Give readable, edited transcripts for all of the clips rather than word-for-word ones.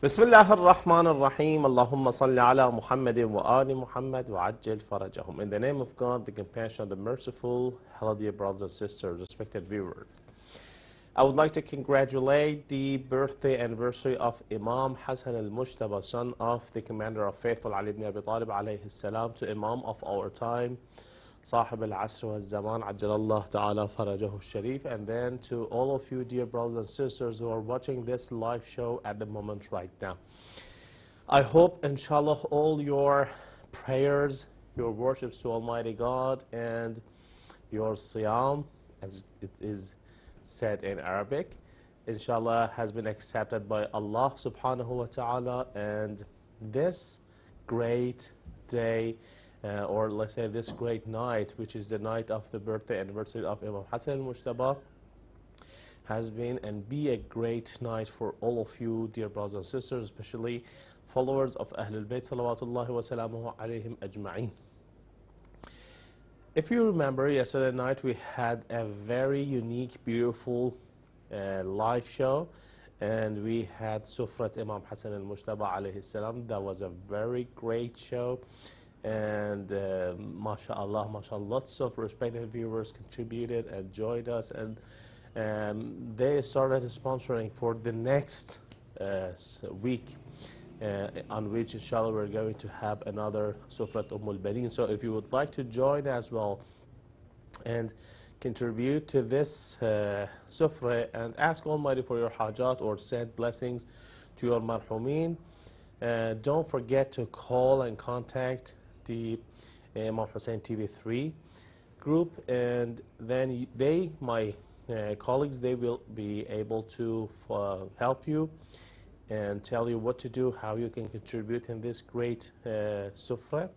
بسم الله الرحمن الرحيم اللهم صل على محمد وآل محمد وعجل فرجهم. In the name of God, the compassionate, the merciful, hello dear brothers and sisters, respected viewers. I would like to congratulate the birthday anniversary of Imam Hassan al-Mujtaba, son of the commander of faithful Ali ibn Abi Talib alayhi salam, to Imam of our time, Sahib al-Asr wal-Zaman, Ajjalallah ta'ala farajahu sharif, and then to all of you dear brothers and sisters who are watching this live show at the moment right now. I hope, inshallah, all your prayers, your worships to Almighty God, and your siyam, as it is said in Arabic, inshallah, has been accepted by Allah subhanahu wa ta'ala, and this great day, or let's say this great night, which is the night of the birthday anniversary of Imam Hassan al-Mujtaba, has been and be a great night for all of you, dear brothers and sisters, especially followers of Ahlul Bayt salawatullahi wa salamuhu alayhim ajma'in. If you remember, yesterday night we had a very unique, beautiful live show, and we had Sufrat Imam Hassan al-Mujtaba alayhi salam. That was a very great show, and mashallah, lots of respected viewers contributed and joined us, and they started sponsoring for the next week, on which inshallah we're going to have another Sufrat Al-Baneen. So if you would like to join as well and contribute to this Sufra and ask Almighty for your hajat or send blessings to your marhumin, don't forget to call and contact the Imam Hussein TV3 group, and then my colleagues, they will be able to help you and tell you what to do, how you can contribute in this great Sufra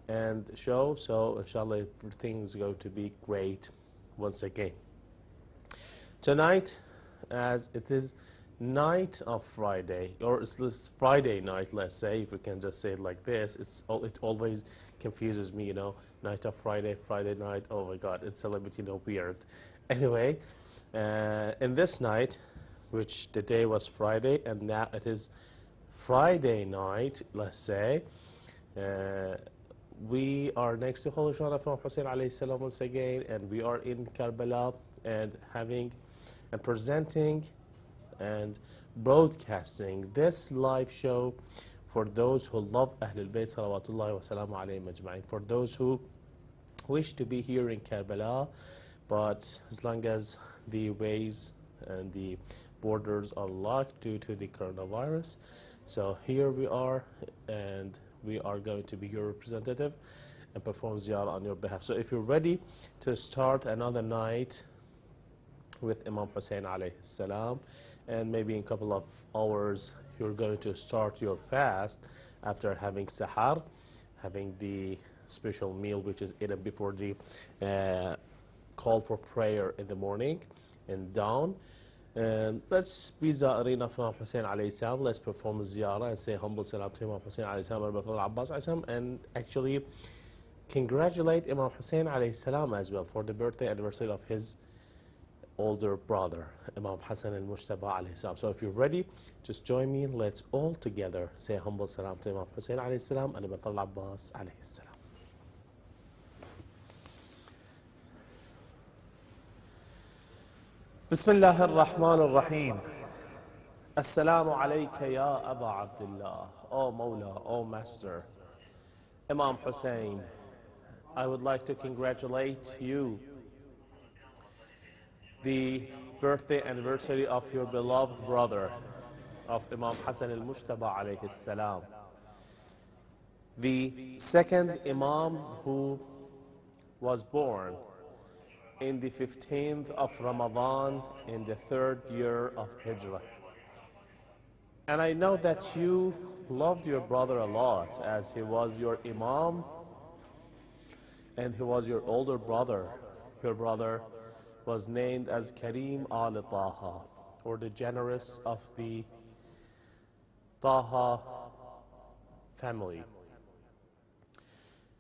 and show. So inshallah everything is going to be great once again. Tonight, as it is night of Friday, or it's Friday night, let's say, if we can just say it like this, it always confuses me, you know, night of Friday, Friday night, oh my God, it's a little bit, you know, weird. Anyway, in this night, which the day was Friday, and now it is Friday night, let's say, we are next to Holy Shana from Hussein alayhi salam once again, and we are in Karbala and having and presenting and broadcasting this live show for those who love Ahlul Bayt salawatullahi wa salamu alayhim ajma'in, for those who wish to be here in Karbala, but as long as the ways and the borders are locked due to the coronavirus. So here we are, and we are going to be your representative and perform ziyarah on your behalf. So if you're ready to start another night with Imam Hussein alayhi salam, and maybe in a couple of hours you're going to start your fast after having sahar, having the special meal which is eaten before the call for prayer in the morning and dawn. And let's be Za'irin of Imam Hussein alayhi salam. Let's perform a ziyarah and say humble salam to Imam Hussein alayhi salam and Abbas alayhi salam, and actually congratulate Imam Hussein alayhi salam as well for the birthday anniversary of his older brother, Imam Hassan al-Mujtaba alayhi salam. So if you're ready, just join me and let's all together say humble salam to Imam Hussein alayhi salam and Abbas alayhi salam. بسم الله الرحمن الرحيم. السلام عليك يا أبا عبد الله. O Mawla, O Master, Imam Hussein, I would like to congratulate you, the birthday anniversary of your beloved brother, of Imam Hassan al-Mujtaba alayhi salam, the second Imam who was born in the 15th of Ramadan in the 3rd year of Hijrah. And I know that you loved your brother a lot, as he was your Imam and he was your older brother. Your brother was named as Karim al-Taha, or the generous of the Taha family.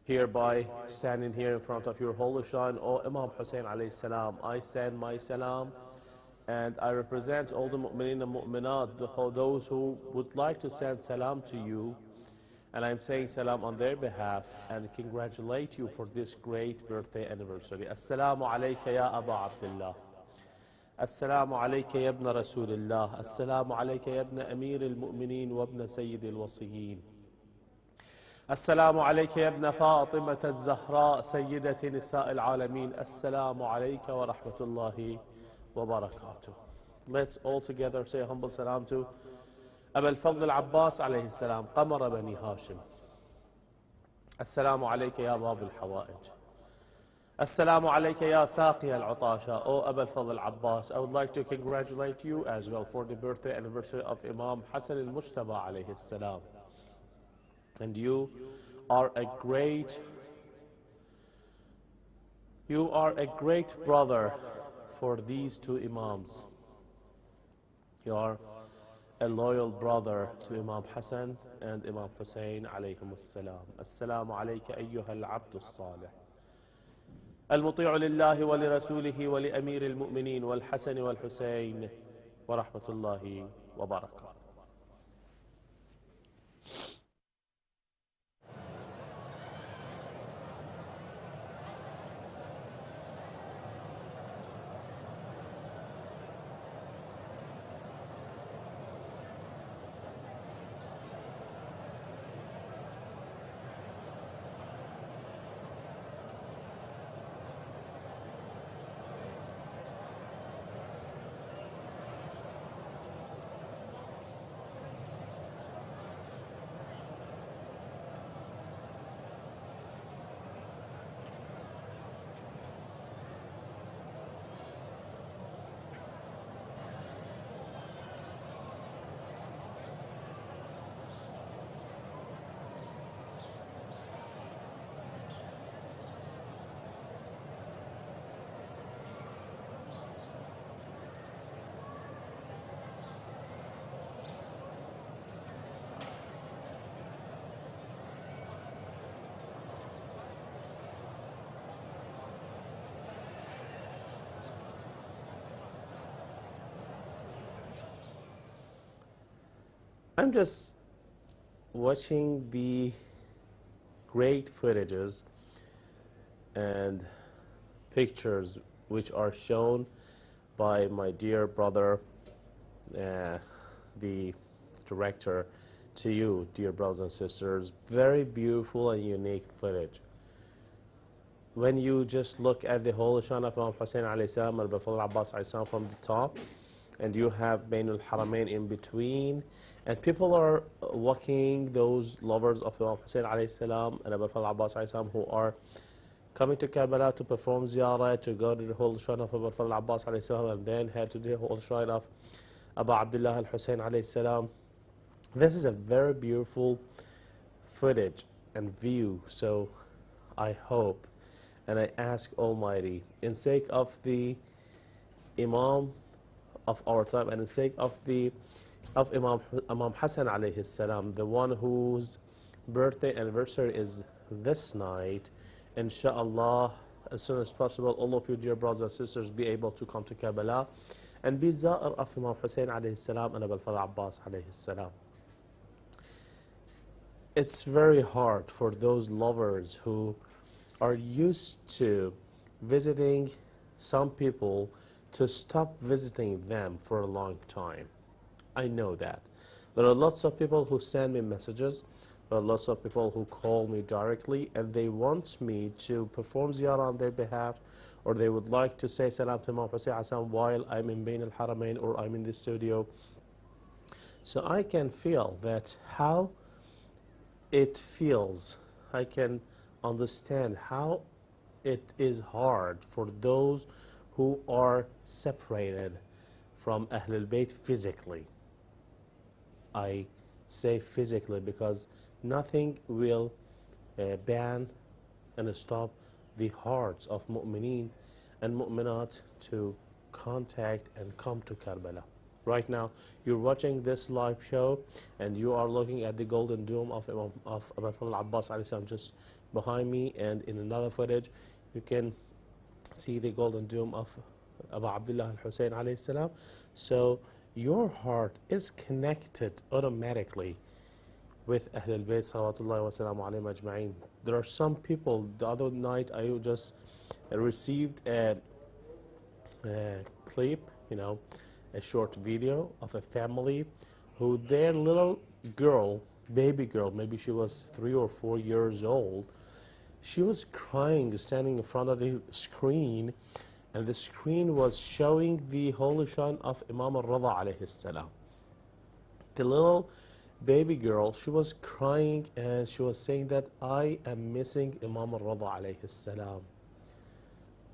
Hereby, standing here in front of your holy shrine, O Imam Hussein alayhi salam, I send my salam and I represent all the mu'mineen and mu'minat, those who would like to send salam to you, and I'm saying salam on their behalf and congratulate you for this great birthday anniversary. Assalamu alayka ya Aba Abdullah. Assalamu alayka ya ibn Rasulillah. Assalamu alayka ya ibn Amir al-Mu'mineen wa ibn Sayyid al-Wasiyyin. السلام عليك يا ابن فاطمة الزهراء سيدة نساء العالمين. السلام عليك ورحمة الله وبركاته. Let's all together say a humble salam to أبا الفضل العباس عليه السلام قمر بني هاشم. السلام عليك يا باب الحوائج. السلام عليك يا ساقي العطاشة. Oh أبا الفضل Abbas, I would like to congratulate you as well for the birthday anniversary of Imam Hassan al-Mujtaba عليه السلام. And you are a great brother for these two Imams. You are a loyal brother to Imam Hassan and Imam Hussein عليهم السلام. السلام عليك أيها العبد الصالح المطيع لله ولرسوله ولأمير المؤمنين والحسن والحسين ورحمة الله وبركاته. I'm just watching the great footages and pictures which are shown by my dear brother, the director, to you, dear brothers and sisters. Very beautiful and unique footage. When you just look at the whole Shana of Imam Hussein alayhi salam and Al-Fadl Abbas alayhi salam from the top, and you have Bain al-Haramain in between, and people are walking, those lovers of Imam Hussein alayhi salam and Al-Fadl Abbas alayhi salam, who are coming to Karbala to perform Ziyarah, to go to the whole shrine of Al-Fadl Abbas alayhi salam, and then head to the whole shrine of Abu Abdullah al-Hussein alayhi salam. This is a very beautiful footage and view, so I hope and I ask Almighty, in sake of the Imam of our time and in sake of Imam Hassan alayhi salam, the one whose birthday anniversary is this night, inshallah, as soon as possible, all of you dear brothers and sisters be able to come to Karbala and be Za'ir of Imam Hussein alayhi salam and Abu Fadl Abbas alayhi salam. It's very hard for those lovers who are used to visiting some people to stop visiting them for a long time. I know that. There are lots of people who send me messages. There are lots of people who call me directly and they want me to perform Ziyarah on their behalf, or they would like to say salam to Imam Hussein Hassan while I'm in Bain al-Haramain or I'm in the studio. So I can feel that how it feels. I can understand how it is hard for those who are separated from Ahlul Bayt physically. I say physically because nothing will ban and stop the hearts of mu'mineen and mu'minat to contact and come to Karbala. Right now, you're watching this live show and you are looking at the golden dome of Abu Fadl Abbas alayhi salam just behind me, and in another footage you can see the golden dome of Abu Abdullah al-Hussein alayhi salam. So your heart is connected automatically with Ahl al-Bayt salawatullahi wa salamu alayhim ajma'in. There are some people, the other night I just received a clip, a short video of a family who their little girl, baby girl, maybe she was 3 or 4 years old, she was crying standing in front of the screen, and the screen was showing the holy shan of Imam al-Rada alayhi salam. The little baby girl, she was crying and she was saying that I am missing Imam al-Rada alayhi salam.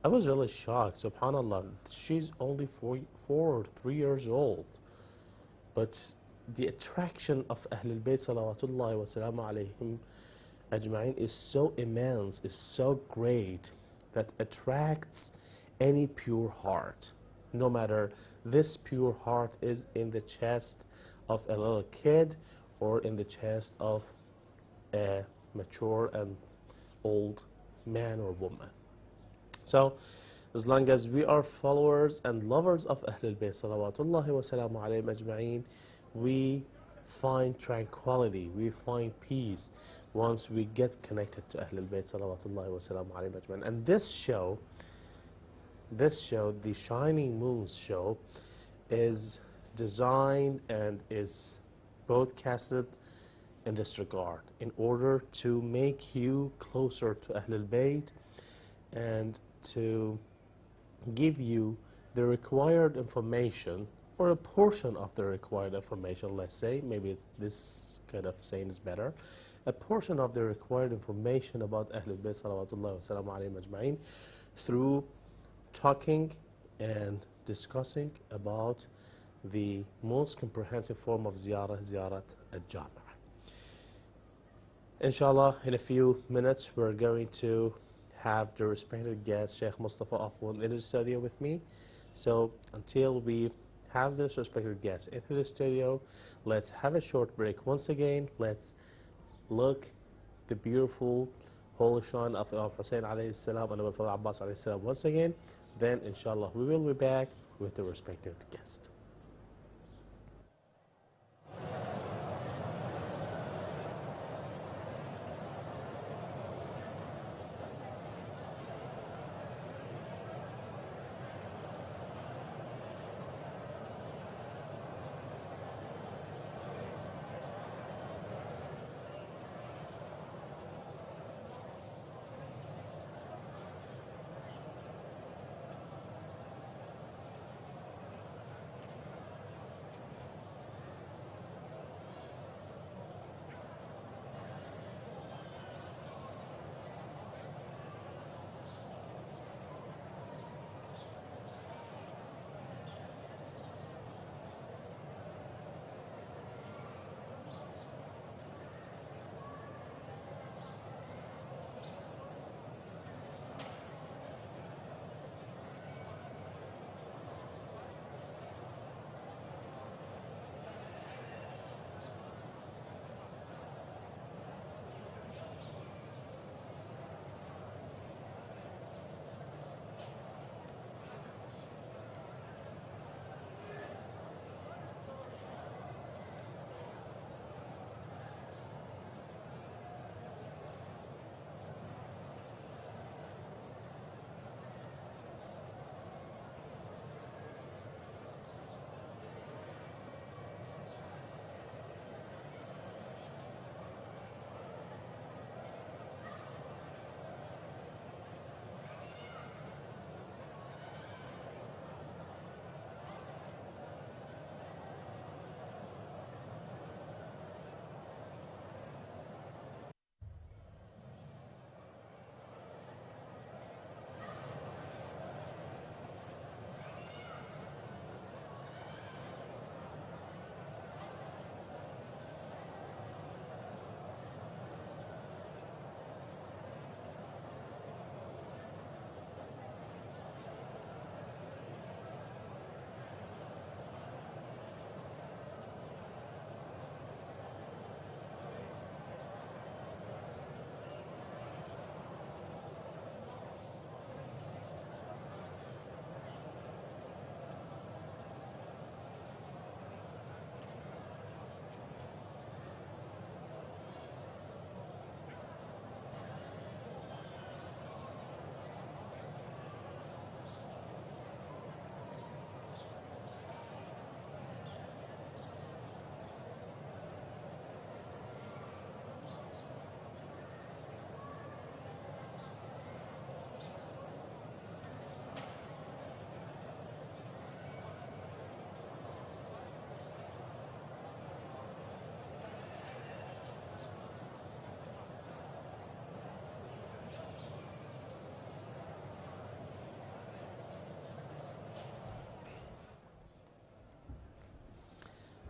I was really shocked, subhanAllah. She's only 4 or 3 years old. But the attraction of Ahlul Bayt salawatullahi wa salamu alayhim ajma'in is so immense, is so great, that attracts any pure heart. No matter this pure heart is in the chest of a little kid or in the chest of a mature and old man or woman. So, as long as we are followers and lovers of Ahlul Bayt salawatullahi wa salamu alayhim ajma'in, we find tranquility, we find peace once we get connected to Ahlul Bayt salawatullahi wa salamu alayhim ajma'in. And this show, the Shining Moons show, is designed and is broadcasted in this regard, in order to make you closer to Ahlul Bayt and to give you the required information, or a portion of the required information, let's say, maybe it's this kind of saying is better, a portion of the required information about Ahlul Bayt salawatullahi wa salamu alayhim ajma'in, through talking and discussing about the most comprehensive form of Ziyarah, Ziyara Al Jamiah. Inshallah, in a few minutes we're going to have the respected guest Sheikh Mustafa Akhound in the studio with me. So until we have this respected guest into the studio, let's have a short break. Once again, let's look the beautiful holy shan of Imam Hussein alayhi salam and Abu Abbas alayhi salam once again. Then inshallah we will be back with the respected guest.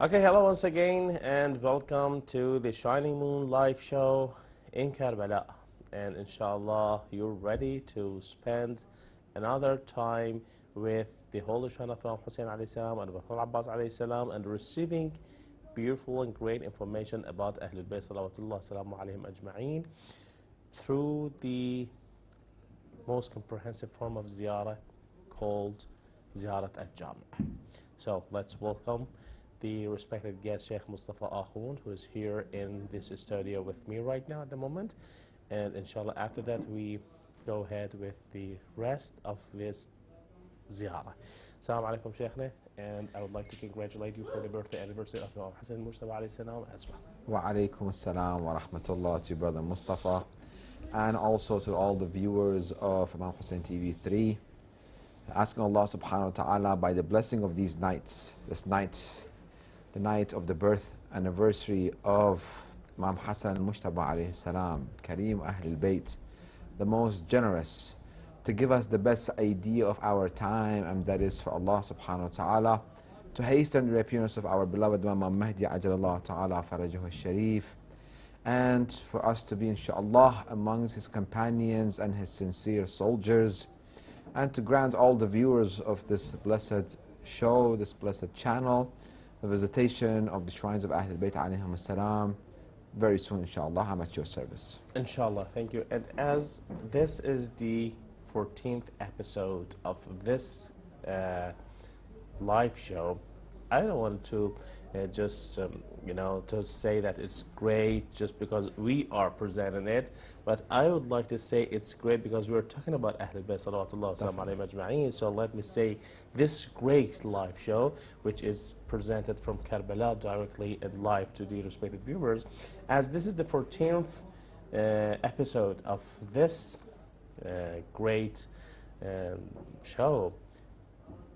Okay, hello once again, and welcome to the Shining Moon live show in Karbala. And inshallah, you're ready to spend another time with the Holy Son of Imam Hussein alayhi salam and Imam Abbas alayhi salam, and receiving beautiful and great information about Ahlul Bayt salawatullah salamu alayhim ajma'een through the most comprehensive form of ziyarah called Ziyara Al Jamiah. So let's welcome the respected guest, Sheikh Mustafa Akhound, who is here in this studio with me right now at the moment. And inshallah, after that, we go ahead with the rest of this ziyarah. Assalamu alaikum, Sheikhna, and I would like to congratulate you for the birthday anniversary of Imam Hassan Mustafa alayhi salam as well. Wa alaikum assalam wa rahmatullah to your brother Mustafa, and also to all the viewers of Imam Hussein TV 3. Asking Allah subhanahu wa ta'ala, by the blessing of these nights, this night, the night of the birth anniversary of Imam Hassan al-Mustafa alayhi salam, Kareem Ahlul Bayt, the most generous, to give us the best idea of our time, and that is for Allah subhanahu wa ta'ala to hasten the appearance of our beloved Imam Mahdi ajalallah ta'ala farajahu al-sharif, and for us to be inshallah amongst his companions and his sincere soldiers, and to grant all the viewers of this blessed show, this blessed channel, the visitation of the shrines of Ahlul Bayt alayhim salam very soon, inshallah. I'm at your service. Inshallah, thank you. And as this is the 14th episode of this live show, I don't want to just to say that it's great just because we are presenting it, but I would like to say it's great because we're talking about Ahlul Bayt salawatullah salamu alayhim ajma'een. So let me say this great live show, which is presented from Karbala directly and live to the respected viewers, as this is the 14th episode of this great show.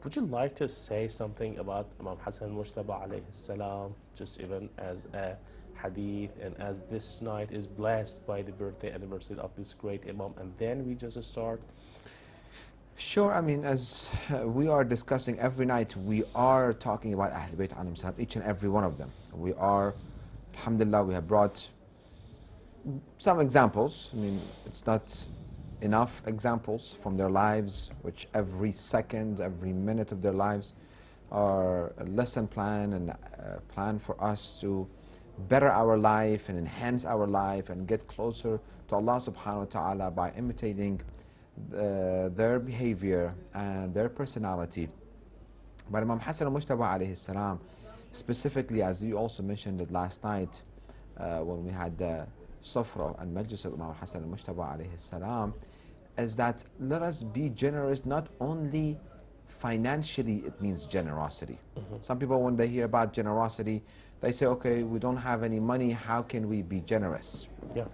Would you like to say something about Imam Hassan Mustafa alayhi salam, just even as a hadith, and as this night is blessed by the birthday anniversary of this great Imam, and then we just start? Sure, I mean, as we are discussing every night, we are talking about Ahlul Bayt alayhim salam, each and every one of them. We are, alhamdulillah, we have brought some examples. I mean, it's not enough examples from their lives, which every second, every minute of their lives are a lesson plan and a plan for us to better our life and enhance our life and get closer to Allah subhanahu wa ta'ala by imitating their behavior and their personality. But Imam Hassan al-Mustafa alayhi salam, specifically, as you also mentioned it last night when we had the Safra and Majlis of Imam Hassan al-Mustafa alayhi salam, is that let us be generous, not only financially, it means generosity. Some people, when they hear about generosity, they say, okay, we don't have any money, how can we be generous? Yeah.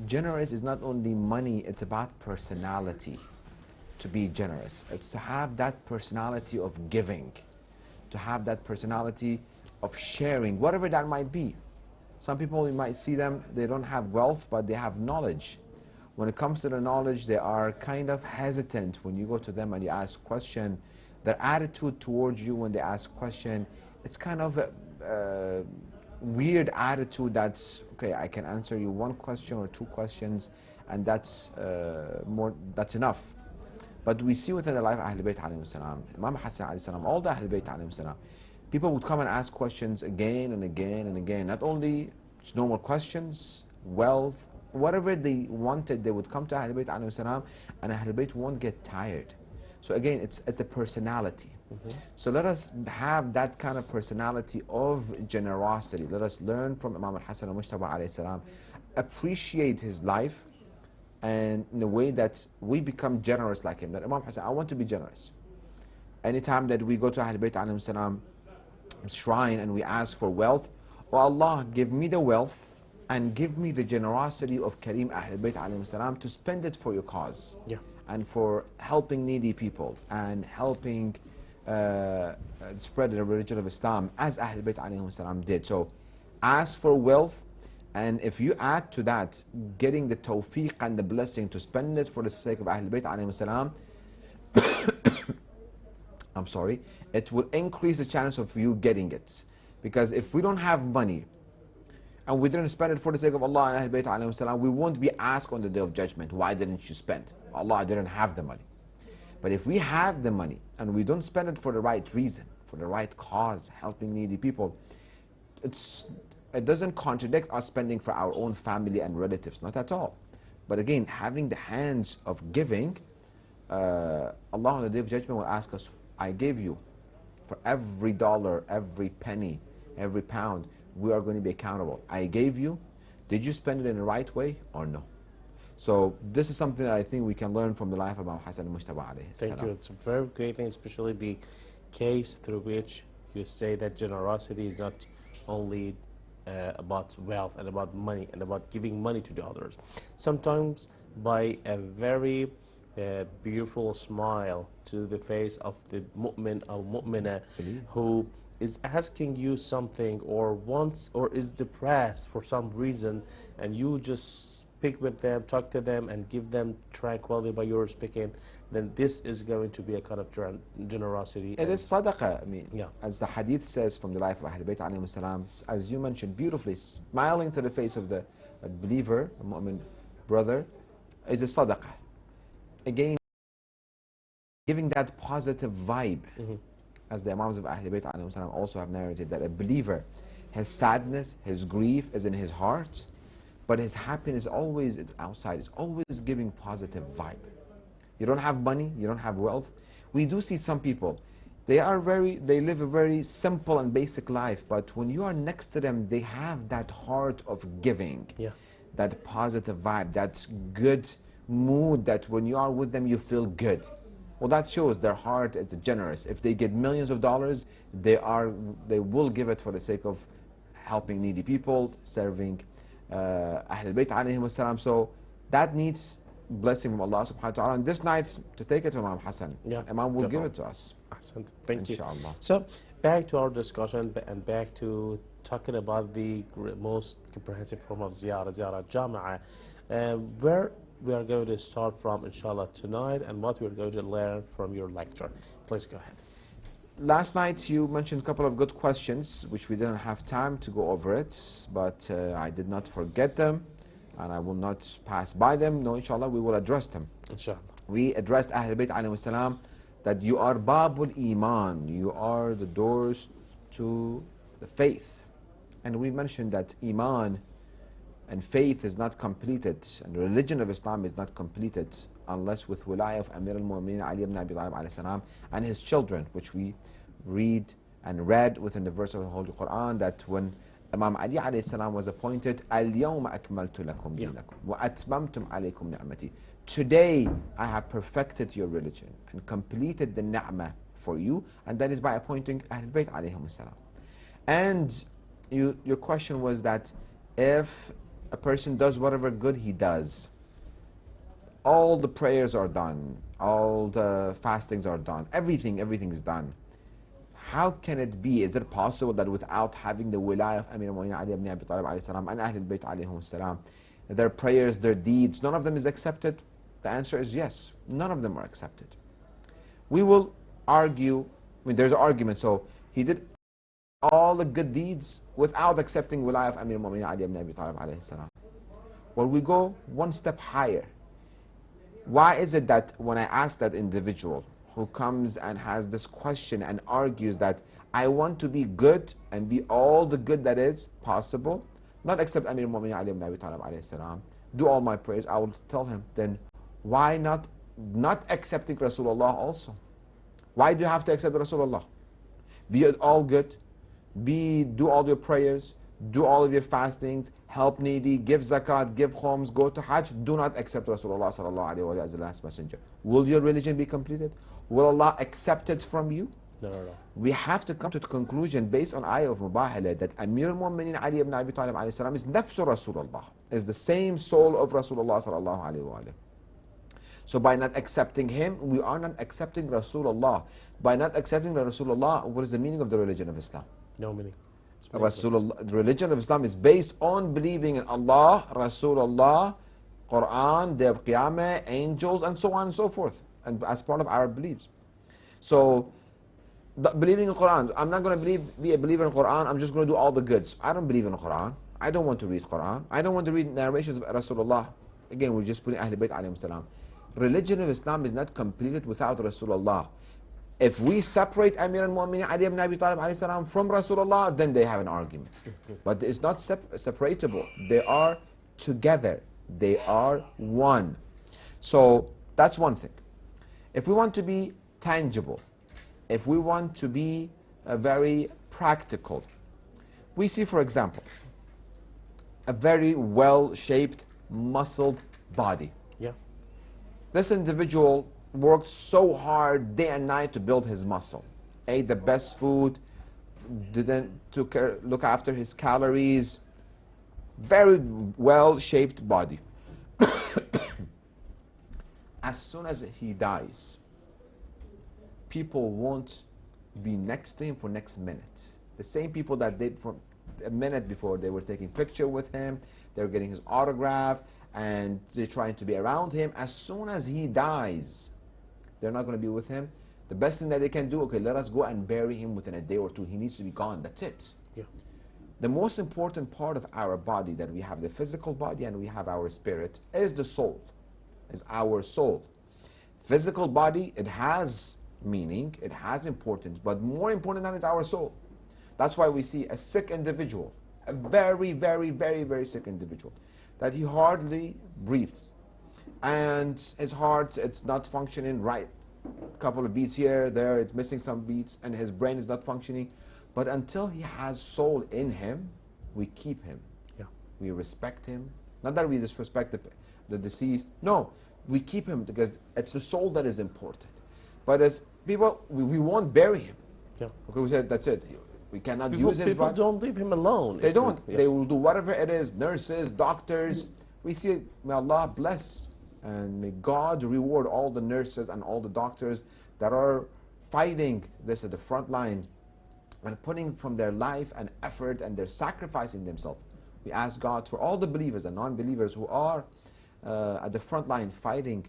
Generous is not only money, it's about personality. To be generous, it's to have that personality of giving, to have that personality of sharing, whatever that might be. Some people, you might see them, they don't have wealth, but they have knowledge. When it comes to the knowledge, they are kind of hesitant when you go to them and you ask question. Their attitude towards you when they ask question, it's kind of a weird attitude that's, okay, I can answer you one question or two questions, and that's enough. But we see within the life of Ahlul Bayt alayhim salam, Imam Hassan alayhi salam, all the Ahlul Bayt alayhim salam, people would come and ask questions again and again and again. Not only just normal questions, wealth, whatever they wanted, they would come to Ahlul Bayt alayhim salam, and Ahlul Bayt won't get tired. So again, it's a personality. So let us have that kind of personality of generosity. Let us learn from Imam al-Hassan al-Mustafa alayhi salam, appreciate his life, and in a way that we become generous like him. That Imam Hassan, I want to be generous. Anytime that we go to Ahlul Bayt alayhim salam shrine and we ask for wealth, oh Allah, give me the wealth and give me the generosity of Kareem Ahlul Bayt alayhim salam to spend it for your cause. Yeah. And for helping needy people and helping spread the religion of Islam, as Ahlul Bayt alayhim salam did. So ask for wealth, and if you add to that getting the tawfiq and the blessing to spend it for the sake of Ahlul Bayt alayhim salam, I'm sorry, it will increase the chance of you getting it. Because if we don't have money, and we didn't spend it for the sake of Allah and Ahlul Bayt alayhim salam, we won't be asked on the Day of Judgment, why didn't you spend? Allah didn't have the money. But if we have the money, and we don't spend it for the right reason, for the right cause, helping needy people, it doesn't contradict us spending for our own family and relatives, not at all. But again, having the hands of giving, Allah on the Day of Judgment will ask us, I gave you for every dollar, every penny, every pound, we are going to be accountable. I gave you, did you spend it in the right way or no? So this is something that I think we can learn from the life of Imam Hassan Mustafa alayhi salam. Thank you. It's a very great thing, especially the case through which you say that generosity is not only about wealth and about money and about giving money to the others. Sometimes by a very beautiful smile to the face of the mu'min or mu'mina who is asking you something or wants or is depressed for some reason, and you just speak with them, talk to them, and give them tranquility by your speaking, then this is going to be a kind of generosity. It is sadaqah. I mean, yeah. As the hadith says from the life of Ahlul Bayt alayhim salam, as you mentioned beautifully, smiling to the face of the believer, a mu'min brother, is a sadaqah. Again, giving that positive vibe, as the Imams of Ahlul Bayt alayhim salam also have narrated, that a believer, his sadness, his grief is in his heart, but his happiness always is outside. It's always giving positive vibe. You don't have money, you don't have wealth. We do see some people, they live a very simple and basic life, but when you are next to them, they have that heart of giving, that positive vibe, that good mood that when you are with them, you feel good. Well, that shows their heart is generous. If they get millions of dollars, they will give it for the sake of helping needy people, serving Ahlul Bayt alayhim salam. So that needs blessing from Allah subhanahu wa ta'ala. And this night, to take it to Imam Hassan, Imam will give it to us. Thank Inshallah. you. So back to our discussion and back to talking about the most comprehensive form of Ziyarah, Ziyara Al Jamiah, where we are going to start from, inshallah, tonight, and what we're going to learn from your lecture. Please go ahead. Last night you mentioned a couple of good questions which we didn't have time to go over it, but I did not forget them and I will not pass by them. No, inshallah, we will address them. Inshallah. We addressed Ahlul Bayt alayhim salam that you are Babul Iman, you are the doors to the faith. And we mentioned that Iman and faith is not completed, and the religion of Islam is not completed unless with wilayah of Amir al-Mu'minin Ali ibn Abi Talib alayhi salam and his children, which we read and read within the verse of the Holy Quran, that when Imam Ali alayhi salam was appointed, Al-Yawma akmaltu lakum dinakum wa atmamtum alaykum ni'mati. Today I have perfected your religion and completed the ni'mah for you, and that is by appointing Ahlul Bayt alayhim salam. And your question was that if a person does whatever good he does, all the prayers are done, all the fastings are done, everything is done. How can it be? Is it possible that without having the wilayah of Amir al-Mu'minin Ali ibn Abi Talib alayhi salam and Ahlul Bayt alayhim salam, their prayers, their deeds, none of them is accepted? The answer is yes, none of them are accepted. We will argue, I mean there's an argument, so he did all the good deeds without accepting wilayah of Amir al-Mu'minin Ali ibn Abi Talib alayhi salam. Well, we go one step higher. Why is it that when I ask that individual who comes and has this question and argues that I want to be good and be all the good that is possible, not accept Amir al-Mu'minin Ali ibn Abi Talib alayhi salam, do all my prayers, I will tell him, then why not accepting Rasulullah also? Why do you have to accept Rasulullah? Be it all good, do all your prayers, do all of your fastings, help needy, give zakat, give khums, go to Hajj. Do not accept Rasulullah sallallahu alaihi wasallam as the last messenger. Will your religion be completed? Will Allah accept it from you? No. We have to come to the conclusion based on ayah of Mubahala that Amir al-Mu'minin Ali ibn Abi Talib alayhi salam is nafsu Rasulullah, is the same soul of Rasulullah sallallahu alaihi wasallam. So by not accepting him, we are not accepting Rasulullah. By not accepting Rasulullah, what is the meaning of the religion of Islam? No meaning. Rasulullah, the religion of Islam is based on believing in Allah, Rasulullah, Quran, Day of Qiyamah, angels, and so on and so forth, and as part of our beliefs. So Believing in Quran. I'm not going to be a believer in Quran. I'm just going to do all the goods. I don't believe in Quran. I don't want to read Quran. I don't want to read narrations of Rasulullah. Again, we're just putting Ahlul Bayt alayhim salam. Religion of Islam is not completed without Rasulullah. If we separate Amir al-Mu'minin Ali ibn Abi Talib alayhi salam from Rasulullah, then they have an argument. But it's not separatable. They are together. They are one. So that's one thing. If we want to be tangible, if we want to be very practical, we see, for example, a very well-shaped, muscled body. Yeah. This individual worked so hard day and night to build his muscle, ate the best food, look after his calories, very well-shaped body. As soon as he dies, people won't be next to him for next minute. The same people that did for a minute before, they were taking picture with him, they were getting his autograph, and they're trying to be around him. As soon as he dies, they're not going to be with him. The best thing that they can do, okay, let us go and bury him within a day or two. He needs to be gone. That's it. Yeah. The most important part of our body, that we have the physical body and we have our spirit, is the soul, is our soul. Physical body, it has meaning, it has importance, but more important than is our soul. That's why we see a sick individual, a very, very, very, very sick individual, that he hardly breathes, and his heart, it's not functioning right. A couple of beats here, there, it's missing some beats, and his brain is not functioning. But until he has soul in him, we keep him. Yeah. We respect him. Not that we disrespect the deceased. No, we keep him because it's the soul that is important. But as people, we won't bury him. Yeah. Okay, we said that's it. We cannot People, use his people body. don't leave him alone. They don't. Yeah. They will do whatever it is. Nurses, doctors. We see, may Allah bless and may God reward all the nurses and all the doctors that are fighting this at the front line and putting from their life and effort, and they're sacrificing themselves. We ask God for all the believers and non-believers who are at the front line fighting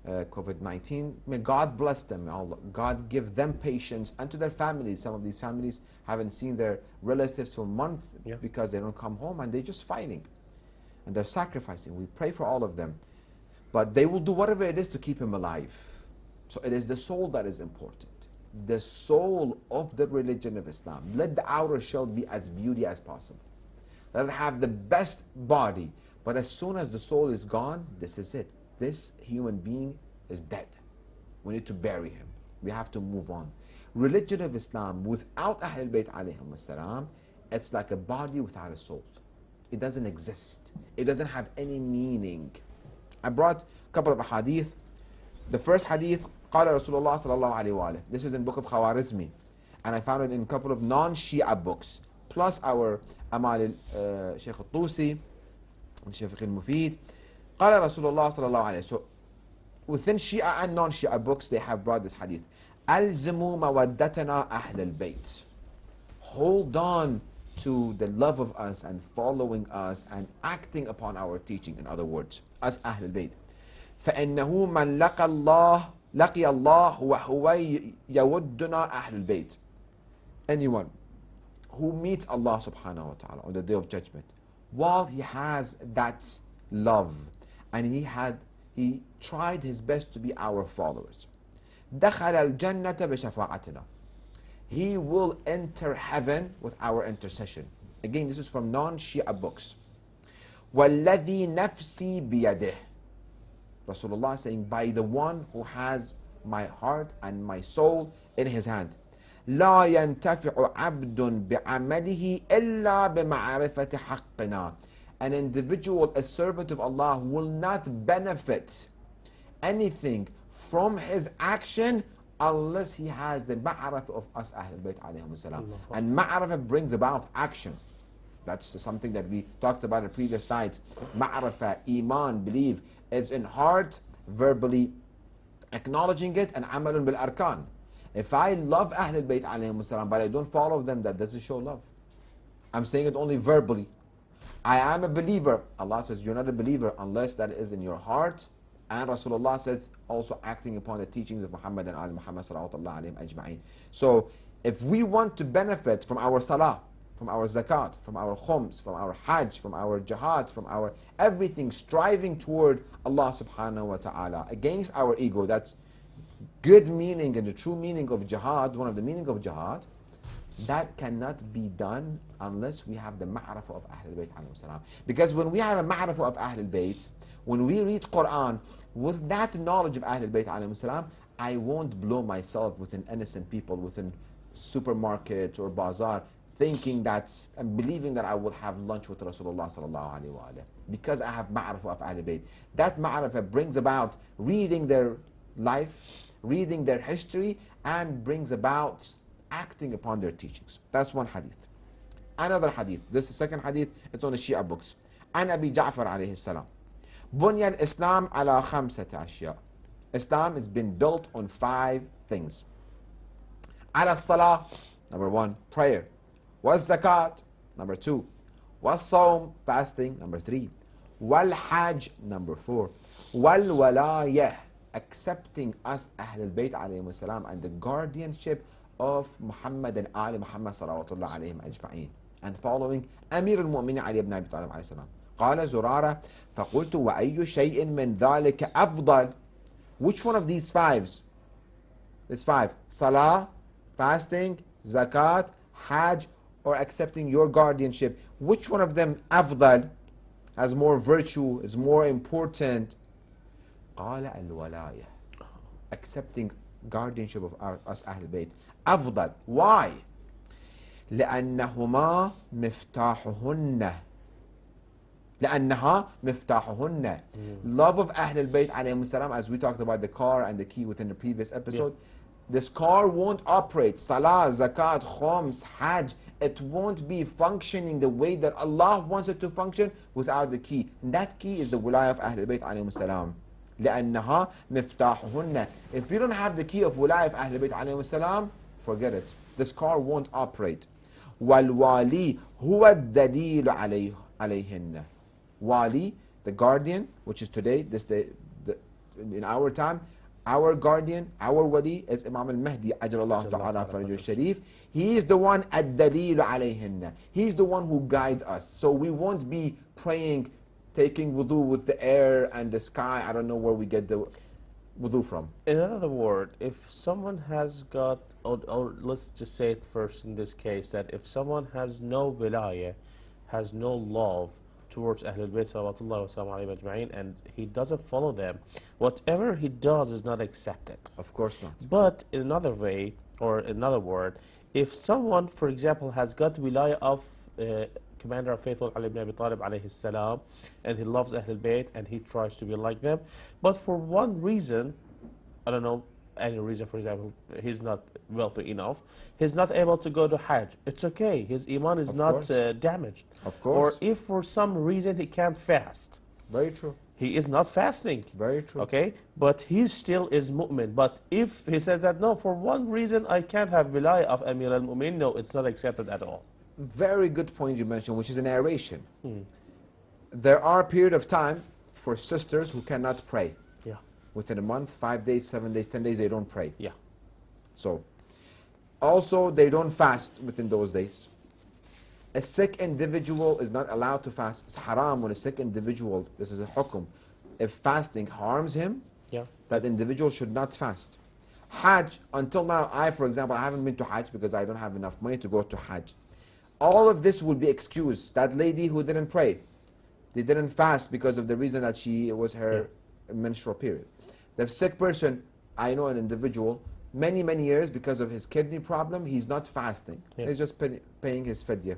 COVID-19. May God bless them. May God give them patience, and to their families. Some of these families haven't seen their relatives for months because they don't come home, and they're just fighting and they're sacrificing. We pray for all of them, but they will do whatever it is to keep him alive. So it is the soul that is important, the soul of the religion of Islam. Let the outer shell be as beauty as possible, let it have the best body, but as soon as the soul is gone, this is it. This human being is dead. We need to bury him. We have to move on. Religion of Islam without Ahlul Bayt alayhim as-salam, it's like a body without a soul. It doesn't exist. It doesn't have any meaning. I brought a couple of hadith. The first hadith, قال رسول الله صلى الله عليه وآله. This is in book of Khawarizmi, and I found it in a couple of non-Shia books, plus our Amal Sheikh al-Tusi and Sheikh al-Mufid. قال رسول الله صلى الله عليه. So within Shia and non-Shia books, they have brought this hadith. ألزموا مودتنا أهل البيت. Hold on to the love of us and following us and acting upon our teaching. In other words, as أهل البيت. فإنه من لقي الله وهو يودنا أهل البيت. Anyone who meets Allah subhanahu wa ta'ala on the day of judgment, while he has that love and he tried his best to be our followers, دخل الجنة بشفاعتنا. He will enter heaven with our intercession. Again, this is from non-Shia books. وَالَّذِي نَفْسِي بِيَدِهِ. Rasulullah saying, by the one who has my heart and my soul in his hand. لا ينتفع عبد بعمله إلا بمعرفة حقنا. An individual, a servant of Allah, will not benefit anything from his action unless he has the ma'arif of us Ahlul Bayt alayhim salam. And ma'arif brings about action. That's something that we talked about in previous nights. Ma'arifah, iman, believe, it's in heart, verbally acknowledging it, and amalun bil arkan. If I love Ahlul Bayt alayhim salam, but I don't follow them, that doesn't show love. I'm saying it only verbally. I am a believer. Allah says you're not a believer unless that is in your heart. And Rasulullah says also acting upon the teachings of Muhammad and Ali Muhammad sallallahu alayhi ajma'in. So If we want to benefit from our salah, from our zakat, from our khums, from our hajj, from our jihad, from our everything striving toward Allah subhanahu wa ta'ala, against our ego, that's good meaning and the true meaning of jihad, one of the meaning of jihad, that cannot be done unless we have the ma'rifah of Ahlul Bayt alayhim salam. Because when we have a ma'rifah of Ahlul Bayt, when we read Quran with that knowledge of Ahlul Bayt alayhim salam, I won't blow myself within innocent people, within supermarkets or bazaar, thinking that and believing that I will have lunch with Rasulullah sallallahu alaihi wasallam because I have ma'rifah of Ahlul Bayt. That ma'rifah brings about reading their life, reading their history, and brings about acting upon their teachings. That's one hadith. Another hadith, this is the second hadith, it's on the Shia books. An Abi Ja'far alayhi salam. Bunya al-Islam ala khamsati ashya. Islam has been built on 5 things. Ala salah, number 1, prayer. Was zakat, number 2. Was sawm, fasting, number 3. Wal hajj, number 4. Wal walayah, accepting us Ahlul Bayt alayhim salam and the guardianship of Muhammad and Ali Muhammad salawatullah alayhim ajma'in, and following Amir al-Mu'minin Ali ibn Abi Talib alayhi salam. قال زرارة فقلت وأي شيء من ذلك أفضل. Which one of these 5? There's 5. Salah, fasting, zakat, hajj, or accepting your guardianship. Which one of them أفضل, has more virtue, is more important? قال الولاية, accepting guardianship of us Ahl Bayt. أفضل. Why? لأنهما مفتاحهن. لأنها مفتاحهن. Love of Ahl Bayt alayhim salam, as we talked about the car and the key within the previous episode. This car won't operate. Salah, zakat, khums, hajj, it won't be functioning the way that Allah wants it to function without the key. And that key is the wilayah of Ahl Bayt alayhim salam. لأنها مفتاحهن. If you don't have the key of wilayah of Ahl Bayt alayhim salam, forget it. This car won't operate. والوالي هو الدليل عليهن. Wali, the guardian, which is today, this day, in our time, our guardian, our wali is Imam al-Mahdi ajalallahu ta'ala farajul sharif. He is the one ad-dalil alayhinna. He's the one who guides us. So we won't be praying, taking wudu with the air and the sky. I don't know where we get the wudu from. In other words, if someone has got, or let's just say it first in this case, that if someone has no wilayah, has no love towards Ahlul Bayt salawatullah wa salam alayhim ajma'in, and he doesn't follow them, whatever he does is not accepted. Of course not. But in another way, or in another word, if someone, for example, has got wilayah of Commander of Faithful Ali ibn Abi Talib alayhi salam, and he loves Ahlul Bayt and he tries to be like them, but for one reason, I don't know, any reason, for example, he's not wealthy enough, he's not able to go to Hajj. It's okay, his iman is not damaged. Of course. Or if for some reason he can't fast. Very true. He is not fasting. Very true. Okay, but he still is mu'min. But if he says that, no, for one reason I can't have wilayah of Amir al-Mu'min, no, it's not accepted at all. Very good point you mentioned, which is a narration. There are a period of time for sisters who cannot pray. Yeah. Within a month, 5 days, 7 days, 10 days, they don't pray. Yeah. So, also they don't fast within those days. A sick individual is not allowed to fast. It's haram when a sick individual, this is a hukum, if fasting harms him, that individual should not fast. Hajj, until now, for example, I haven't been to Hajj because I don't have enough money to go to Hajj. All of this will be excused. That lady who didn't pray, they didn't fast because of the reason that it was her menstrual period. The sick person, I know an individual, many years, because of his kidney problem, he's not fasting. He's just paying his fidyah.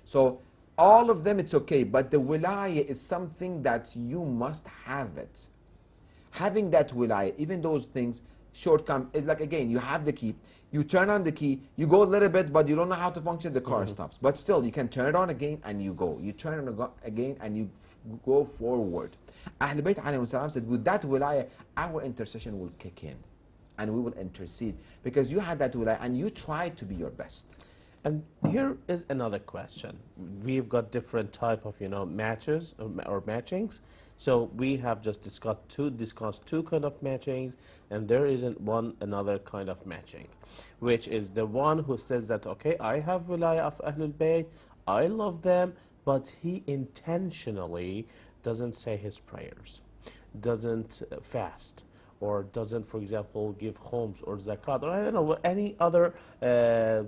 So all of them, it's okay, but the wilayah is something that you must have it. Having that wilayah, even those things, shortcome, it's like, again, you have the key, you turn on the key, you go a little bit, but you don't know how to function, the car stops. But still, you can turn it on again and you go. You turn it on again and you go forward. Ahlul Bayt alayhim salam said, with that wilayah, our intercession will kick in and we will intercede because you had that wilayah and you tried to be your best. And here is another question. We've got different type of, matches or matchings. So we have just discussed two kind of matchings, and there isn't another kind of matching, which is the one who says that, okay, I have wilayah of Ahlul Bayt, I love them, but he intentionally doesn't say his prayers, doesn't fast, or doesn't, for example, give khums or zakat, or I don't know, any other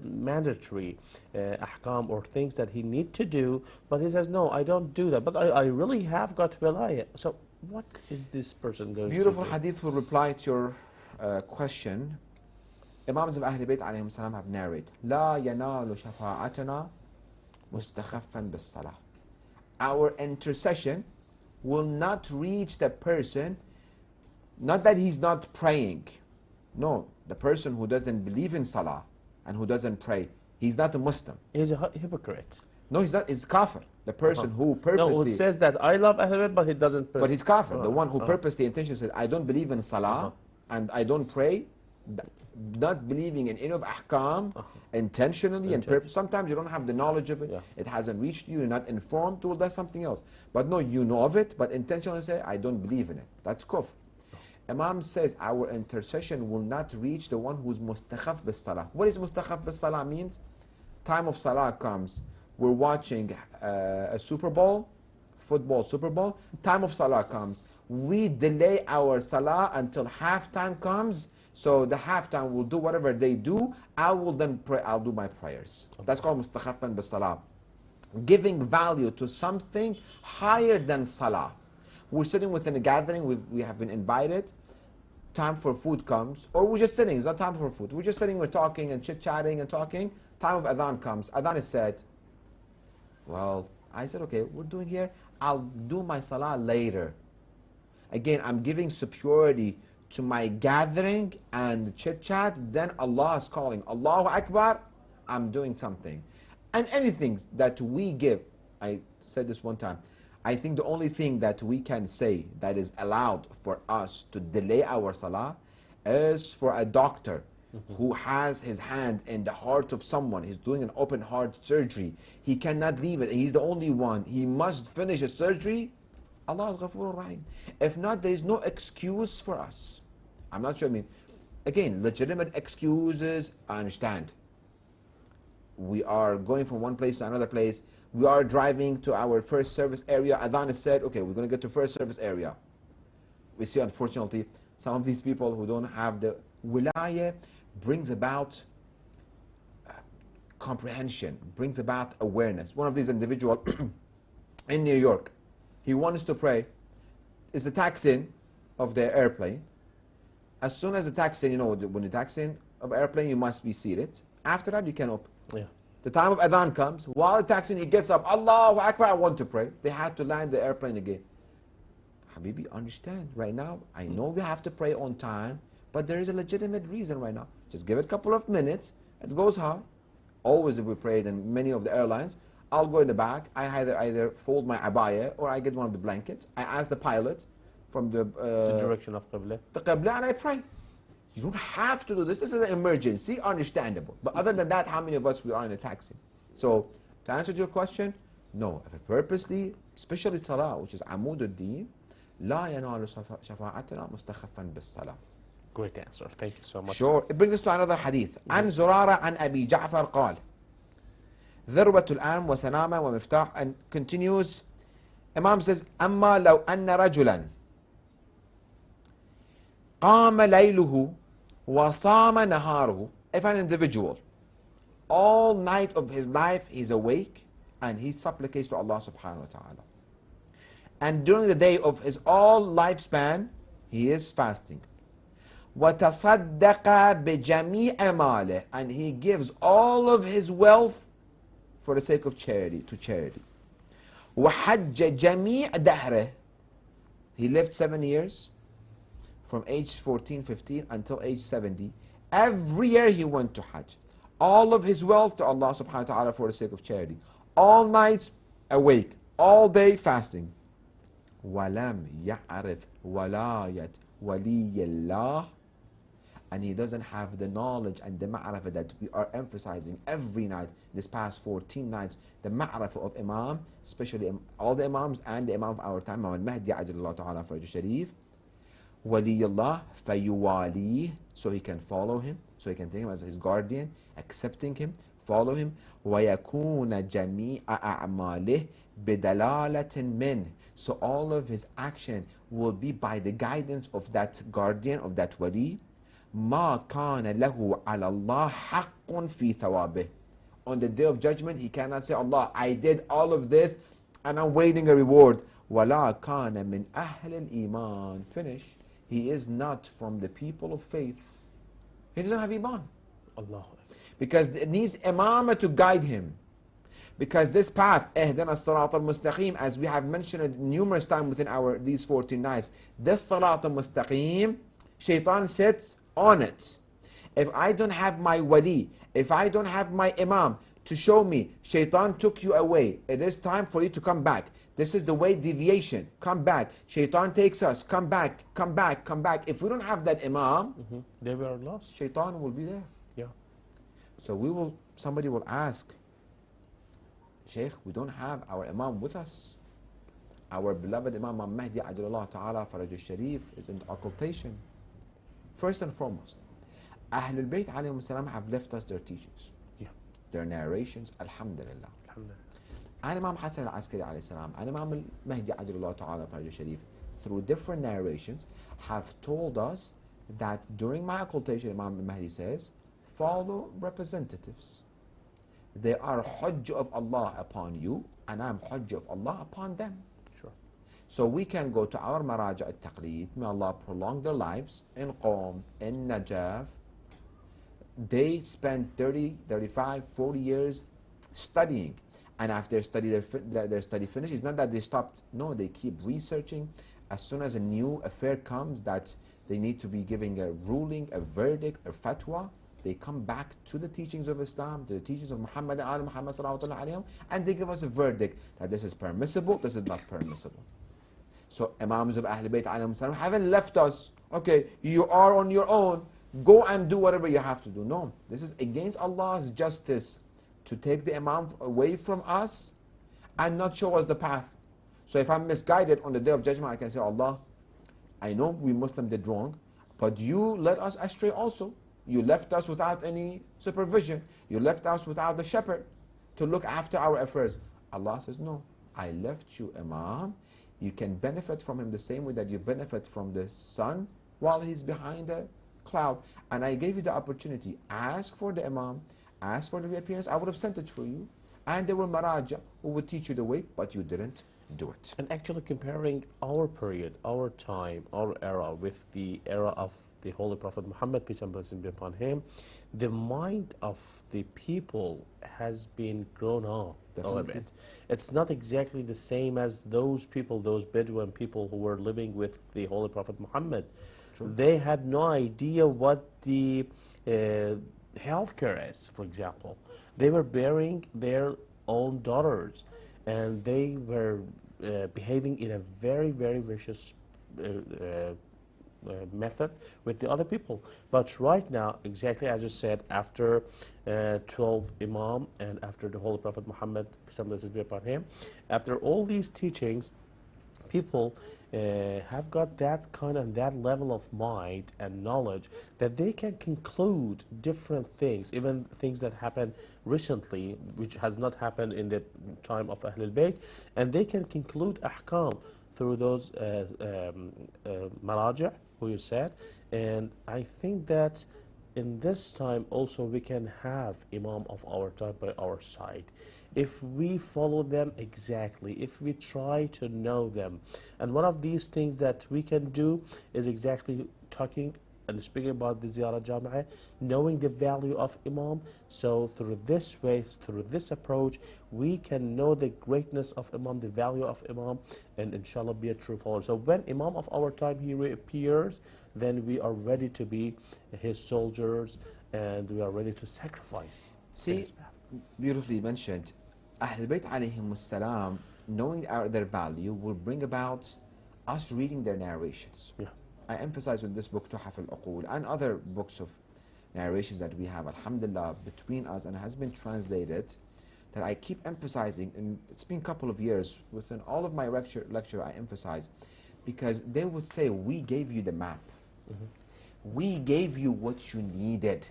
mandatory ahkam or things that he need to do, but he says, no, I don't do that, but I really have got wilayah. So what is this person going Beautiful to do? hadith will reply to your question. Imams of Ahl Bayt alayhim salam have narrated, لا ينال شفاعتنا مستخفا بالصلاة. Our intercession will not reach the person, not that he's not praying. No, the person who doesn't believe in salah and who doesn't pray, he's not a Muslim. He's a hypocrite. No, he's not. He's kafir. The person who purposely... No, who says that I love Ahlul Bayt, but he doesn't pray. But he's kafir. The one who purposely intentionally said, I don't believe in salah and I don't pray, not believing in any of ahkam, intentionally and purpose. Sometimes you don't have the knowledge of it. Yeah. It hasn't reached you. You're not informed. Well, that's something else. But no, you know of it, but intentionally say, I don't believe in it. That's kufr. Imam says our intercession will not reach the one who's mustakhaf bis salah. What is mustakhaf bis salah means? Time of salah comes. We're watching a Super Bowl, football Super Bowl. Time of salah comes. We delay our salah until halftime comes. So the halftime will do whatever they do. I will then pray. I'll do my prayers. That's called mustakhafan bis salah. Giving value to something higher than salah. We're sitting within a gathering, we have been invited, time for food comes, or we're just sitting, it's not time for food. We're just sitting, we're talking and chit-chatting and talking. Time of adhan comes, adhan is said. Well, I said, okay, we're doing here, I'll do my salah later. Again, I'm giving superiority to my gathering and chit-chat, then Allah is calling, Allahu Akbar, I'm doing something. And anything that we give, I said this one time, I think the only thing that we can say that is allowed for us to delay our salah is for a doctor who has his hand in the heart of someone. He's doing an open heart surgery. He cannot leave it. He's the only one. He must finish his surgery. Allah is Ghafurur Rahim. If not, there is no excuse for us. I'm not sure. I mean, again, legitimate excuses, I understand. We are going from one place to another place. We are driving to our first service area. Adhan is said, okay, we're going to get to first service area. We see, unfortunately, some of these people who don't have the wilayah brings about comprehension, brings about awareness. One of these individuals in New York, he wants to pray. It's the taxing of the airplane. As soon as the taxing, when you tax in of airplane, you must be seated. After that, you can open. Yeah. The time of adhan comes. While the taxing, he gets up. Allahu Akbar, I want to pray. They had to land the airplane again. Habibi, understand. Right now, I know we have to pray on time, but there is a legitimate reason right now. Just give it a couple of minutes. It goes hard. Always if we prayed in many of the airlines, I'll go in the back. I either fold my abaya or I get one of the blankets. I ask the pilot from the direction of Qibla. The Qibla, and I pray. You don't have to do this. This is an emergency, understandable. But other than that, how many of us we are in a taxi? So, to answer your question, no. If it purposely, especially salah, which is amud al-deen, لا ينال شفاعتنا مستخفا بالصلاة. Great answer. Thank you so much. Sure. It brings us to another hadith. عن زرارة عن أبي جعفر قال ذروة الآن وسنامة ومفتاح, and continues. Imam says, أما لو أن رجلا قام ليله وصام نهاره. If an individual, all night of his life, he's awake and he supplicates to Allah subhanahu wa ta'ala. And during the day of his all lifespan, he is fasting. وَتَصَدَّقَ بِجَمِيعِ مَالِهِ, and he gives all of his wealth for the sake of charity, to charity. وَحَجَّ جَمِيعَ دَهْرِهِ, he lived 7 years, from age 14, 15 until age 70. Every year he went to Hajj. All of his wealth to Allah subhanahu wa ta'ala for the sake of charity. All nights awake, all day fasting. وَلَمْ يَعْرِفْ وَلَايَةْ وَلِيِّ اللَّهِ, and he doesn't have the knowledge and the ma'rifah that we are emphasizing every night, this past 14 nights, the ma'rifah of Imam, especially all the Imams and the Imam of our time, Imam al-Mahdi Ajalullah Ta'ala Faraj Sharif, Waliyullah fayuwali, so he can follow him, so he can take him as his guardian, accepting him, follow him, وَيَكُونَ جَمِيعَ أَعْمَالِهِ بِدَلَالَةٍ مِّنْهِ, so all of his action will be by the guidance of that guardian, of that wali. مَا كَانَ لَهُ عَلَى اللَّهِ حَقٌّ فِي ثَوَابِهِ, on the day of judgment he cannot say, Allah, I did all of this and I'm waiting a reward. وَلَا كَانَ مِنْ أَهْلِ الْإِيمَانِ, finish. He is not from the people of faith. He doesn't have Iman. Allah. Because it needs Imam to guide him. Because this path, اهدنا الصراط المستقيم, as we have mentioned it numerous times within these 14 nights, this صراط المستقيم, Shaitan sits on it. If I don't have my wali, if I don't have my Imam to show me, Shaitan took you away, it is time for you to come back. This is the way, deviation, come back. Shaitan takes us, come back, come back, come back. If we don't have that Imam, they were lost. Shaitan will be there. Yeah. So somebody will ask, Sheikh, we don't have our Imam with us. Our beloved Imam Mahdi Ajalullah Ta'ala Faraj Sharif is in occultation. First and foremost, Ahlul Bayt alayhim salam have left us their teachings, their narrations, alhamdulillah. And Imam Hassan al-Askari alayhi salam, and Imam al-Mahdi Ajalullah Ta'ala Faraj Sharif, through different narrations, have told us that during my occultation, Imam al-Mahdi says, follow representatives. They are Hujj of Allah upon you, and I'm Hujj of Allah upon them. Sure. So we can go to our Maraja al-Taqleed, may Allah prolong their lives, in Qom, in Najaf. They spent 30, 35, 40 years studying. And after their study finished, it's not that they stopped. No, they keep researching. As soon as a new affair comes that they need to be giving a ruling, a verdict, a fatwa, they come back to the teachings of Islam, to the teachings of Muhammad and Al-Muhammad sallallahu alayhi wa sallam, and they give us a verdict that this is permissible, this is not permissible. So Imams of Ahlul Bayt alayhim salam haven't left us, okay, you are on your own, go and do whatever you have to do. No, this is against Allah's justice to take the Imam away from us and not show us the path. So if I'm misguided on the Day of Judgment, I can say, Allah, I know we Muslims did wrong, but you led us astray also. You left us without any supervision. You left us without the shepherd to look after our affairs. Allah says, no, I left you Imam. You can benefit from him the same way that you benefit from the sun while he's behind the cloud. And I gave you the opportunity. Ask for the Imam. Ask for the reappearance. I would have sent it for you. And there were Maraja who would teach you the way, but you didn't do it. And actually comparing our period, our time, our era with the era of the Holy Prophet Muhammad, peace and blessings be upon him, the mind of the people has been grown up a little bit. It's not exactly the same as those people, those Bedouin people who were living with the Holy Prophet Muhammad. True. They had no idea what the healthcare is, for example. They were bearing their own daughters, and they were behaving in a very, very vicious method with the other people. But right now, exactly as you said, after 12 Imam and after the Holy Prophet Muhammad, peace and blessings be upon him, after all these teachings, people have got that kind of that level of mind and knowledge that they can conclude different things, even things that happened recently, which has not happened in the time of Ahlul Bayt, and they can conclude ahkam through those maraja, who you said. And I think that in this time also we can have Imam of our time by our side. If we follow them exactly, if we try to know them. And one of these things that we can do is exactly talking and speaking about the Ziyara Al Jamiah, knowing the value of Imam. So through this way, through this approach, we can know the greatness of Imam, the value of Imam, and inshallah be a true follower. So when Imam of our time he reappears, then we are ready to be his soldiers, and we are ready to sacrifice. See, beautifully mentioned. Ahlul Bayt alayhim salam, knowing their value will bring about us reading their narrations. Yeah. I emphasize in this book, Tuhaf al-Uqul, and other books of narrations that we have, alhamdulillah, between us, and has been translated, that I keep emphasizing, and it's been a couple of years, within all of my lecture I emphasize, because they would say, we gave you the map. We gave you what you needed.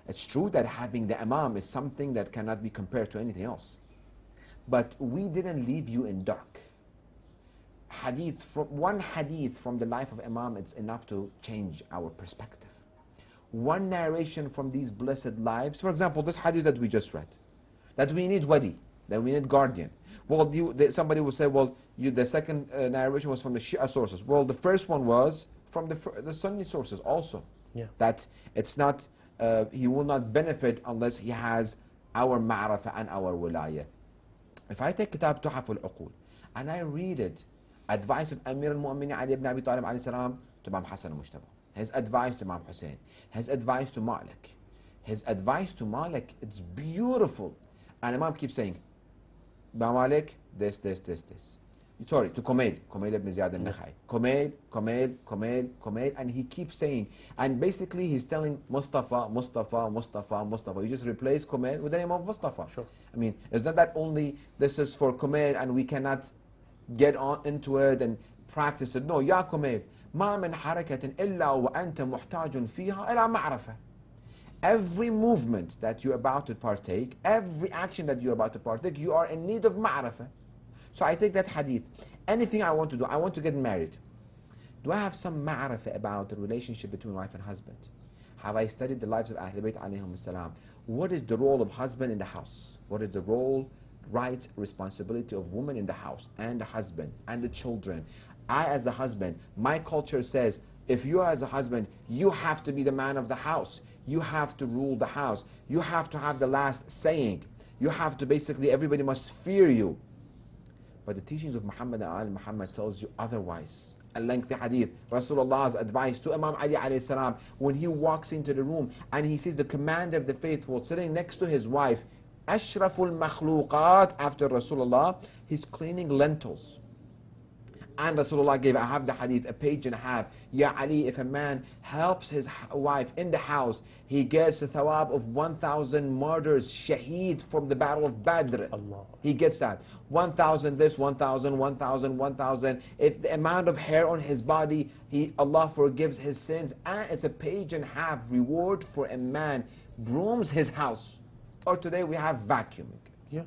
It's true that having the Imam is something that cannot be compared to anything else. But we didn't leave you in dark. One hadith from the life of Imam, it's enough to change our perspective. One narration from these blessed lives, for example, this hadith that we just read, that we need wali, that we need guardian. Well, somebody would say, well, the second narration was from the Shia sources. Well, the first one was from the Sunni sources also. Yeah. That it's not, he will not benefit unless he has our ma'rafah and our wilayah. If I take Kitab Tuhaf al-Uqul and I read it, advice of Amir al-Mu'minin Ali ibn Abi Talib alayhi salam to Imam Hassan al-Mujtaba, his advice to Imam Hussein, his advice to Malik, his advice to Malik, it's beautiful. And Imam keeps saying, Ba Malik, this. Sorry, to Kumail ibn Ziyad al-Nakhai. Kumail, and he keeps saying, and basically he's telling Mustafa. You just replace Kumail with the name of Mustafa. Sure. I mean, it's not that only this is for Kumail and we cannot get on into it and practice it. No, Ya Kumail, ما من حركة إلا وأنت محتاج فيها إلى معرفة. Every movement that you're about to partake, every action that you're about to partake, you are in need of ma'rafah. So I take that hadith. Anything I want to do, I want to get married. Do I have some ma'rafah about the relationship between wife and husband? Have I studied the lives of Ahlul Bayt alayhim salam? What is the role of husband in the house? What is the role, rights, responsibility of woman in the house, and the husband, and the children? I, as a husband, my culture says, if you are as a husband, you have to be the man of the house. You have to rule the house. You have to have the last saying. You have to basically, everybody must fear you. But the teachings of Muhammad and Ali Muhammad tells you otherwise. A lengthy hadith, Rasulullah's advice to Imam Ali alayhi salam, when he walks into the room and he sees the commander of the faithful sitting next to his wife, Ashraful Makhluqat, after Rasulullah, he's cleaning lentils. And Rasulullah gave, I have the hadith, a page and a half. Ya Ali, if a man helps his wife in the house, he gets the thawab of 1,000 martyrs, shaheed from the battle of Badr. Allah. He gets that. 1,000 this, 1,000, 1,000, 1,000. If the amount of hair on his body, Allah forgives his sins. And it's a page and a half reward for a man brooms his house. Or today we have vacuuming. Yeah.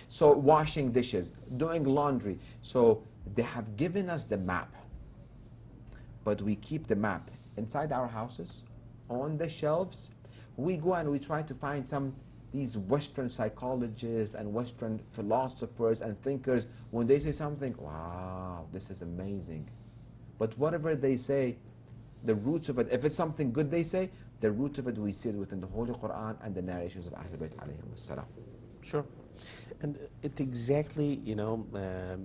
So washing dishes, doing laundry. So they have given us the map, but we keep the map inside our houses, on the shelves. We go and we try to find these Western psychologists and Western philosophers and thinkers, when they say something, wow, this is amazing. But whatever they say, the roots of it, if it's something good they say, the root of it we see it within the Holy Quran and the narrations of Ahlul Bayt alayhim salam. Sure. And it exactly,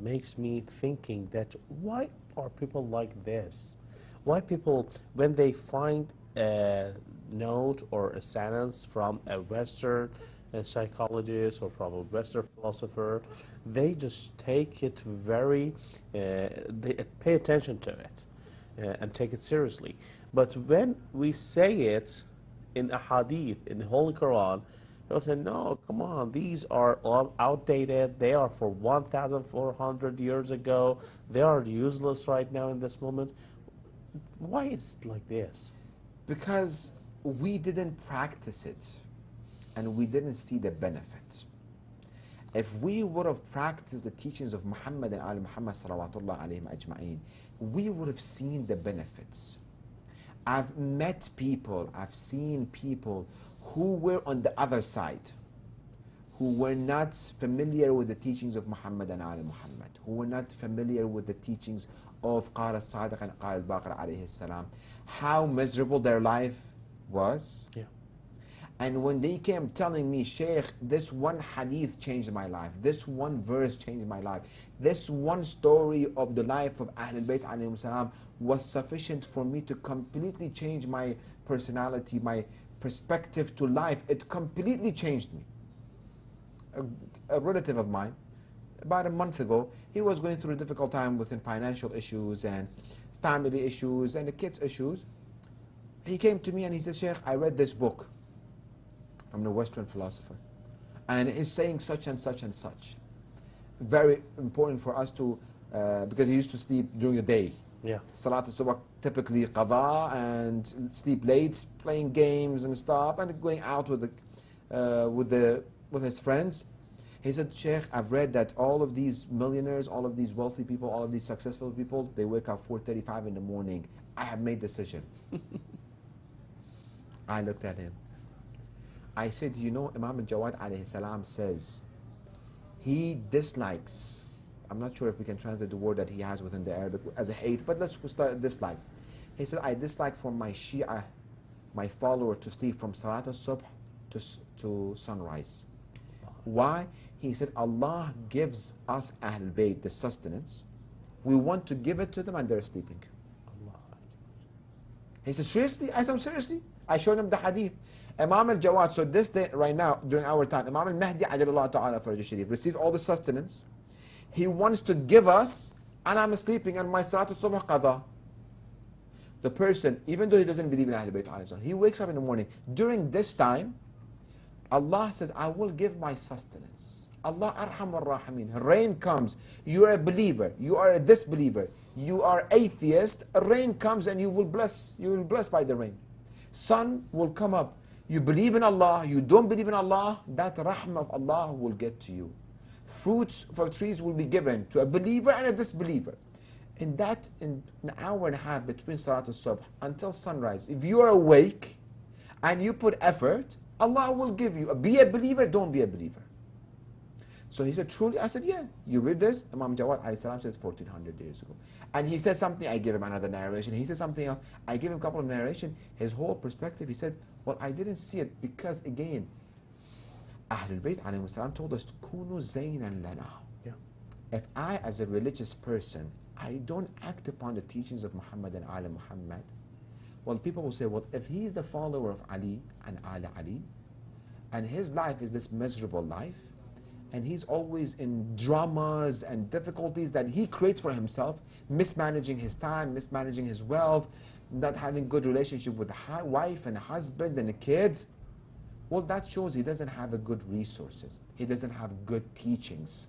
makes me thinking that why are people like this? Why people, when they find a note or a sentence from a Western psychologist or from a Western philosopher, they just take it they pay attention to it and take it seriously. But when we say it in a hadith, in the Holy Quran, they'll say, no, come on, these are all outdated. They are for 1,400 years ago. They are useless right now in this moment. Why is it like this? Because we didn't practice it and we didn't see the benefit. If we would have practiced the teachings of Muhammad and Ali Muhammad salawatullah alayhim ajma'een, we would have seen the benefits. I've met people, I've seen people who were on the other side, who were not familiar with the teachings of Muhammad and Ali Muhammad, who were not familiar with the teachings of Qala al-Sadiq and Qala al-Baqir alayhi salam, how miserable their life was. Yeah. And when they came telling me, Sheikh, this one hadith changed my life, this one verse changed my life, this one story of the life of Ahlul Bayt alayhim salam was sufficient for me to completely change my personality, my perspective to life. It completely changed me. A relative of mine, about a month ago, he was going through a difficult time within financial issues and family issues and the kids' issues. He came to me and he said, Sheikh, I read this book from the Western philosopher, and it's saying such and such and such. Very important for us to, because he used to sleep during the day. Yeah. Salat al-Subh, typically qada, and sleep late, playing games and stuff, and going out with his friends. He said, Sheikh, I've read that all of these millionaires, all of these wealthy people, all of these successful people, they wake up 4:35 in the morning. I have made a decision. I looked at him. I said, you know, Imam al-Jawad alayhi salam says, he dislikes, I'm not sure if we can translate the word that he has within the Arabic as a hate, but let's start dislikes. He said, I dislike for my Shia, my follower, to sleep from Salat al-Subh to sunrise. Why? He said, Allah gives us Ahlul Bayt the sustenance. We want to give it to them and they're sleeping. He said, seriously? I said, seriously? I showed him the hadith. Imam al-Jawad, so this day, right now, during our time, Imam al-Mahdi, ajalullah ta'ala faraj sharif, received all the sustenance. He wants to give us, and I'm sleeping, and my Salat al-Subh qada. The person, even though he doesn't believe in Ahlul Bayt, he wakes up in the morning. During this time, Allah says, I will give my sustenance. Allah arhamur rahimin. Rain comes. You are a believer. You are a disbeliever. You are atheist. Rain comes and you will bless. You will bless by the rain. Sun will come up. You believe in Allah. You don't believe in Allah. That rahmah of Allah will get to you. Fruits for trees will be given to a believer and a disbeliever. In an hour and a half between Salat al-Subh until sunrise, if you are awake and you put effort, Allah will give you. Be a believer, don't be a believer. So he said, truly? I said, yeah. You read this? Imam Jawad alayhi salam says 1400 years ago. And he said something, I give him another narration. He said something else, I give him a couple of narration. His whole perspective, he said, well, I didn't see it because, again, Ahlul Bayt alayhi salam told us, Kunu zaynan lana. Yeah. If I, as a religious person, I don't act upon the teachings of Muhammad and Ali Muhammad, well, people will say, well, if he's the follower of Ali and Ali Ali, and his life is this miserable life, and he's always in dramas and difficulties that he creates for himself, mismanaging his time, mismanaging his wealth, not having good relationship with the wife and husband and the kids, well, that shows he doesn't have a good resources. He doesn't have good teachings.